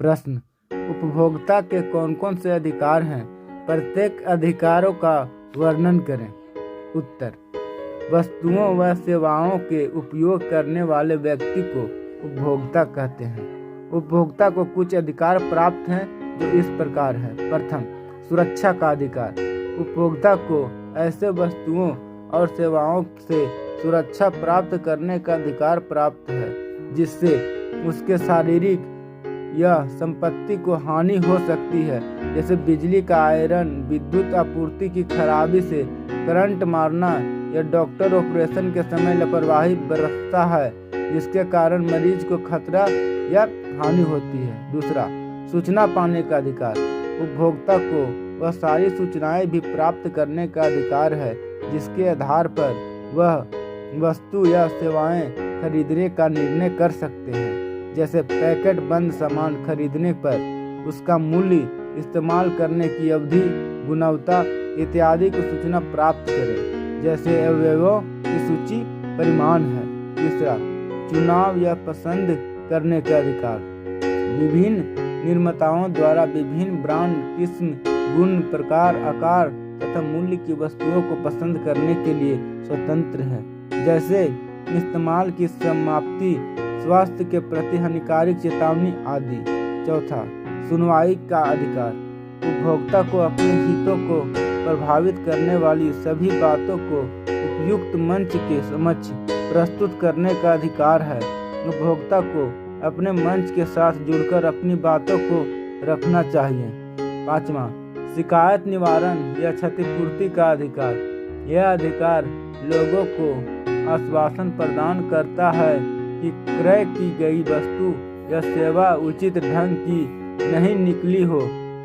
प्रश्न, उपभोक्ता के कौन कौन से अधिकार हैं? प्रत्येक अधिकारों का वर्णन करें। उत्तर, वस्तुओं व सेवाओं के उपयोग करने वाले व्यक्ति को उपभोक्ता कहते हैं। उपभोक्ता को कुछ अधिकार प्राप्त हैं जो इस प्रकार है। प्रथम, सुरक्षा का अधिकार। उपभोक्ता को ऐसे वस्तुओं और सेवाओं से सुरक्षा प्राप्त करने का अधिकार प्राप्त है जिससे उसके शारीरिक या संपत्ति को हानि हो सकती है, जैसे बिजली का आयरन, विद्युत आपूर्ति की खराबी से करंट मारना या डॉक्टर ऑपरेशन के समय लापरवाही बरतता है जिसके कारण मरीज को खतरा या हानि होती है। दूसरा, सूचना पाने का अधिकार। उपभोक्ता को वह सारी सूचनाएं भी प्राप्त करने का अधिकार है जिसके आधार पर वह वस्तु या सेवाएं खरीदने का निर्णय कर सकते हैं, जैसे पैकेट बंद सामान खरीदने पर उसका मूल्य, इस्तेमाल करने की अवधि, गुणवत्ता इत्यादि की सूचना प्राप्त करें, जैसे अवयवों की सूची परिमाण है। तीसरा, चुनाव या पसंद करने का अधिकार। विभिन्न निर्माताओं द्वारा विभिन्न ब्रांड, किस्म, गुण, प्रकार, आकार तथा मूल्य की वस्तुओं को पसंद करने के लिए स्वतंत्र है, जैसे इस्तेमाल की समाप्ति, स्वास्थ्य के प्रति हानिकारक चेतावनी आदि। चौथा, सुनवाई का अधिकार। उपभोक्ता को अपने हितों को प्रभावित करने वाली सभी बातों को उपयुक्त मंच के समक्ष प्रस्तुत करने का अधिकार है। उपभोक्ता को अपने मंच के साथ जुड़कर अपनी बातों को रखना चाहिए। पाँचवा, शिकायत निवारण या क्षतिपूर्ति का अधिकार। यह अधिकार लोगों को आश्वासन प्रदान करता है कि क्रय की गई वस्तु या सेवा उचित ढंग की नहीं निकली हो,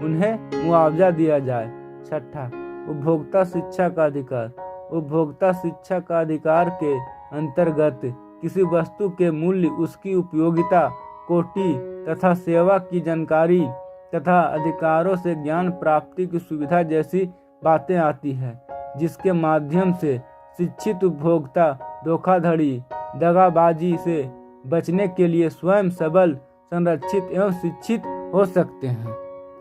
उन्हें मुआवजा दिया जाए। छठा, उपभोक्ता शिक्षा का अधिकार। उपभोक्ता शिक्षा का अधिकार के अंतर्गत किसी वस्तु के मूल्य, उसकी उपयोगिता, कोटि तथा सेवा की जानकारी तथा अधिकारों से ज्ञान प्राप्ति की सुविधा जैसी बातें आती है, जिसके माध्यम से शिक्षित उपभोक्ता धोखाधड़ी, दगाबाजी से बचने के लिए स्वयं सबल, संरक्षित एवं शिक्षित हो सकते हैं।